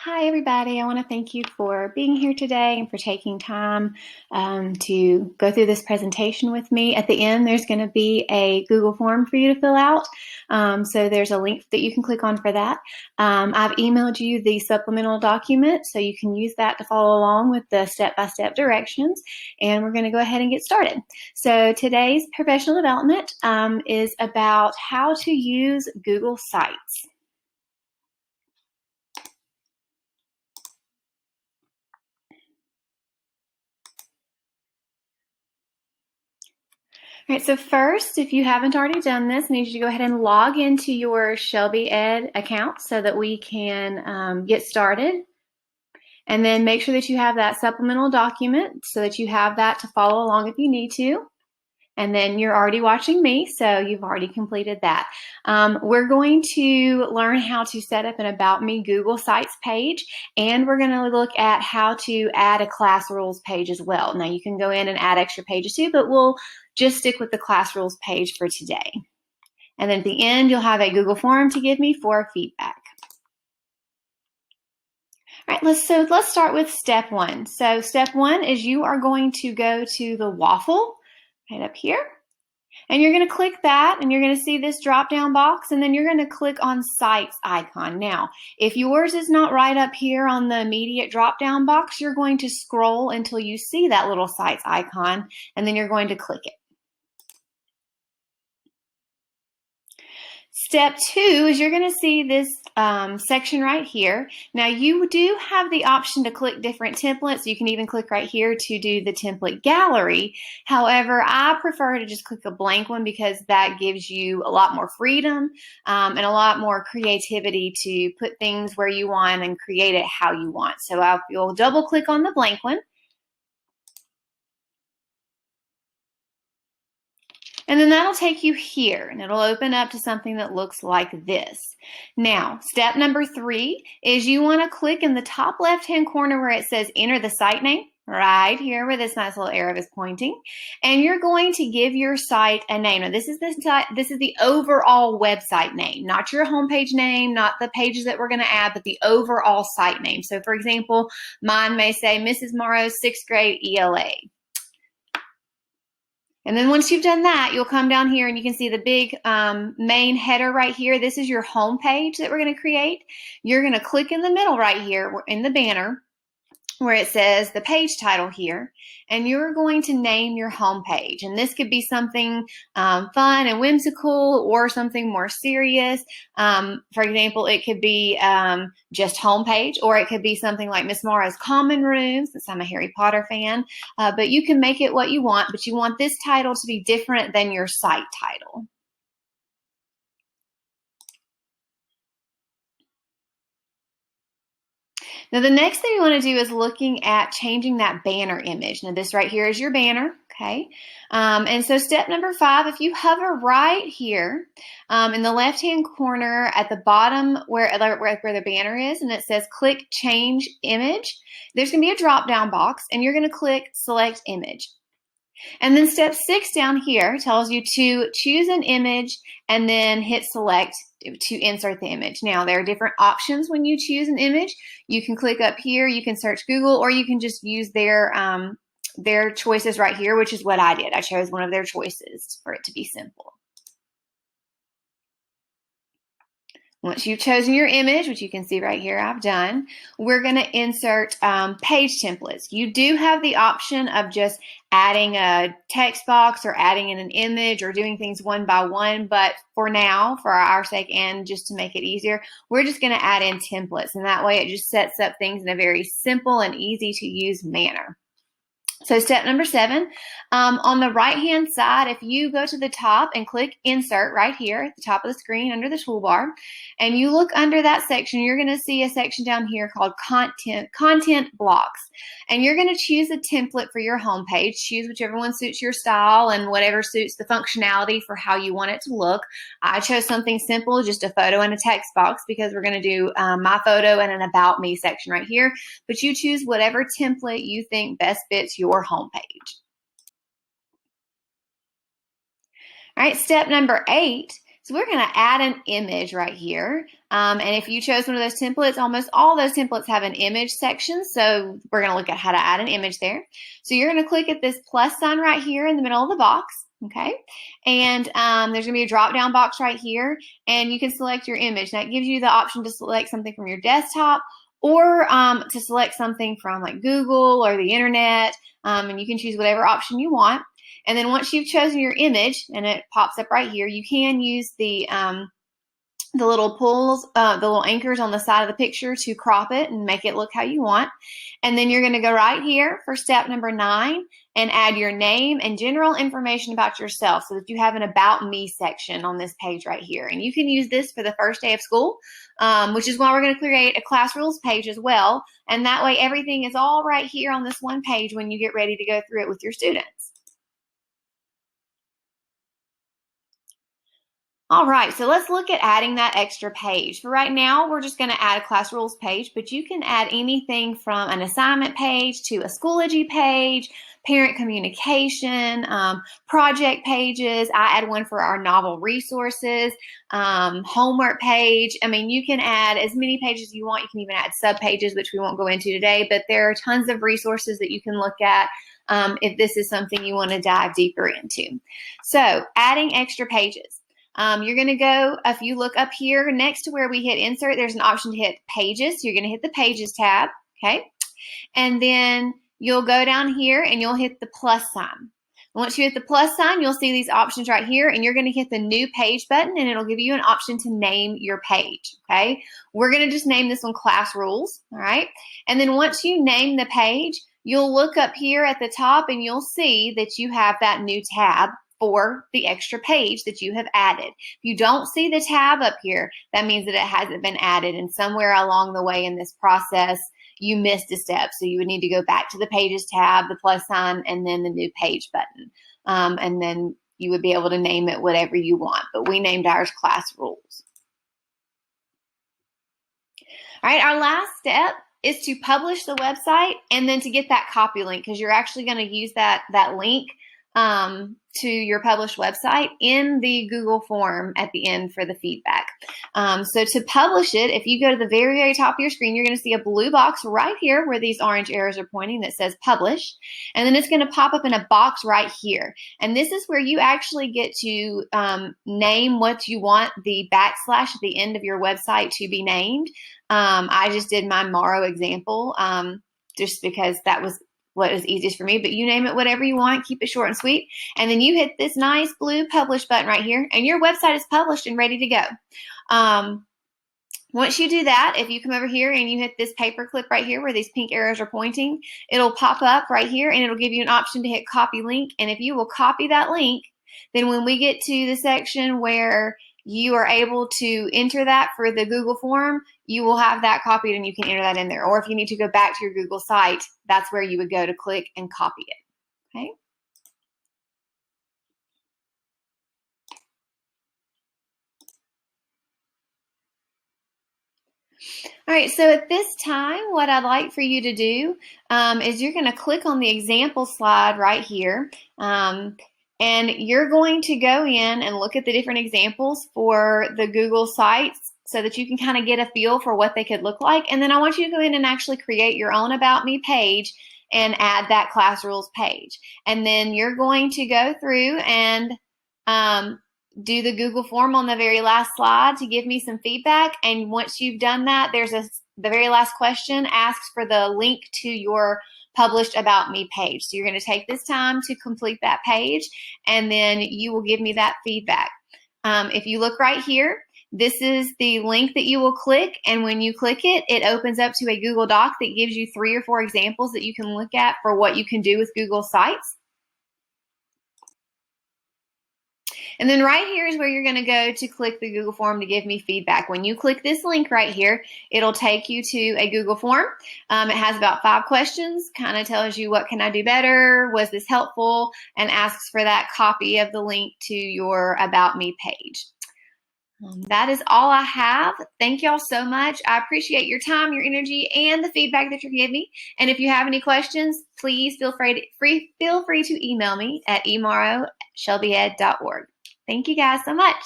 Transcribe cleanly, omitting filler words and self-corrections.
Hi, everybody. I want to thank you for being here today and for taking time to go through this presentation with me. At the end, there's going to be a Google form for you to fill out. So there's a link that you can click on for that. I've emailed you the supplemental document, so you can use that to follow along with the step-by-step directions. And we're going to go ahead and get started. So today's professional development is about how to use Google Sites. All right, so first, if you haven't already done this, I need you to go ahead and log into your Shelby Ed account so that we can get started. And then make sure that you have that supplemental document so that you have that to follow along if you need to. And then you're already watching me, so you've already completed that. We're going to learn how to set up an About Me Google Sites page, and we're going to look at how to add a class rules page as well. Now, you can go in and add extra pages too, but we'll just stick with the class rules page for today. And then at the end, you'll have a Google form to give me for feedback. All right, let's start with step one. So step one is you are going to go to the waffle right up here. And you're going to click that, and you're going to see this drop-down box, and then you're going to click on Sites icon. Now, if yours is not right up here on the immediate drop-down box, you're going to scroll until you see that little Sites icon, and then you're going to click it. Step two is you're going to see this section right here. Now, you do have the option to click different templates. You can even click right here to do the template gallery. However, I prefer to just click a blank one because that gives you a lot more freedom and a lot more creativity to put things where you want and create it how you want. So you'll double click on the blank one. And then that'll take you here, and it'll open up to something that looks like this. Now, step number 3 is you want to click in the top left-hand corner where it says enter the site name, right here where this nice little arrow is pointing, and you're going to give your site a name. Now, this is the overall website name, not your homepage name, not the pages that we're going to add, but the overall site name. So, for example, mine may say Mrs. Morrow's 6th grade ELA. And then once you've done that, you'll come down here and you can see the big main header right here. This is your home page that we're going to create. You're going to click in the middle right here in the banner where it says the page title here, and you're going to name your home page. And this could be something fun and whimsical or something more serious. For example, it could be just home page, or it could be something like Miss Morrow's Common Room, since I'm a Harry Potter fan. But you can make it what you want, but you want this title to be different than your site title. Now, the next thing you want to do is looking at changing that banner image. Now, this right here is your banner, okay? And so step number 5, if you hover right here in the left-hand corner at the bottom where the banner is, and it says click change image, there's going to be a drop-down box, and you're going to click select image. And then step 6 down here tells you to choose an image and then hit select to insert the image. Now, there are different options when you choose an image. You can click up here, you can search Google, or you can just use their choices right here, which is what I did. I chose one of their choices for it to be simple. Once you've chosen your image, which you can see right here I've done, we're going to insert page templates. You do have the option of just adding a text box or adding in an image or doing things one by one, but for now, for our sake and just to make it easier, we're just going to add in templates, and that way it just sets up things in a very simple and easy to use manner. So step number 7, on the right-hand side, if you go to the top and click Insert right here at the top of the screen under the toolbar, and you look under that section, you're going to see a section down here called Content Blocks. And you're going to choose a template for your homepage. Choose whichever one suits your style and whatever suits the functionality for how you want it to look. I chose something simple, just a photo and a text box, because we're going to do my photo and an About Me section right here. But you choose whatever template you think best fits your homepage. All right, step number 8 So we're going to add an image right here. And if you chose one of those templates, almost all those templates have an image section. So we're going to look at how to add an image there. So you're going to click at this plus sign right here in the middle of the box. Okay. And there's going to be a drop down box right here, and you can select your image. That gives you the option to select something from your desktop or to select something from like Google or the internet. And you can choose whatever option you want. And then once you've chosen your image, and it pops up right here, you can use the little pulls, the little anchors on the side of the picture to crop it and make it look how you want. And then you're going to go right here for step number 9 and add your name and general information about yourself so that you have an About Me section on this page right here. And you can use this for the first day of school, which is why we're going to create a class rules page as well. And that way everything is all right here on this one page when you get ready to go through it with your students. All right, so let's look at adding that extra page. For right now, we're just going to add a class rules page, but you can add anything from an assignment page to a Schoology page, parent communication, project pages. I add one for our novel resources, homework page. I mean, you can add as many pages as you want. You can even add sub pages, which we won't go into today, but there are tons of resources that you can look at if this is something you want to dive deeper into. So adding extra pages. You're going to go, if you look up here next to where we hit insert, there's an option to hit pages. So you're going to hit the pages tab, okay? And then you'll go down here and you'll hit the plus sign. Once you hit the plus sign, you'll see these options right here, and you're going to hit the new page button, and it'll give you an option to name your page, okay? We're going to just name this one class rules, all right? And then once you name the page, you'll look up here at the top and you'll see that you have that new tab for the extra page that you have added. If you don't see the tab up here, that means that it hasn't been added, and somewhere along the way in this process, you missed a step. So you would need to go back to the pages tab, the plus sign, and then the new page button. And then you would be able to name it whatever you want, but we named ours class rules. All right, our last step is to publish the website and then to get that copy link, because you're actually going to use that link to your published website in the Google form at the end for the feedback. So to publish it, if you go to the very, very top of your screen, you're going to see a blue box right here where these orange arrows are pointing that says publish. And then it's going to pop up in a box right here. And this is where you actually get to name what you want the backslash at the end of your website to be named. I just did my Morrow example just because that was what is easiest for me, but you name it whatever you want, keep it short and sweet. And then you hit this nice blue publish button right here, and your website is published and ready to go. Once you do that, if you come over here and you hit this paper clip right here where these pink arrows are pointing, it'll pop up right here and it'll give you an option to hit copy link. And if you will copy that link, then when we get to the section where you are able to enter that for the Google form, you will have that copied and you can enter that in there. Or if you need to go back to your Google site, that's where you would go to click and copy it, okay? All right, so at this time, what I'd like for you to do is you're going to click on the example slide right here. And you're going to go in and look at the different examples for the Google sites so that you can kind of get a feel for what they could look like. And then I want you to go in and actually create your own About Me page and add that class rules page. And then you're going to go through and do the Google form on the very last slide to give me some feedback. And once you've done that, the very last question asks for the link to your published About Me page. So you're going to take this time to complete that page, and then you will give me that feedback. If you look right here, this is the link that you will click, and when you click it, it opens up to a Google Doc that gives you 3 or 4 examples that you can look at for what you can do with Google Sites. And then right here is where you're going to go to click the Google form to give me feedback. When you click this link right here, it'll take you to a Google form. It has about 5 questions, kind of tells you what can I do better, was this helpful, and asks for that copy of the link to your About Me page. That is all I have. Thank y'all so much. I appreciate your time, your energy, and the feedback that you're giving me. And if you have any questions, please feel free to email me at emorrow@shelbyed.org. Thank you guys so much.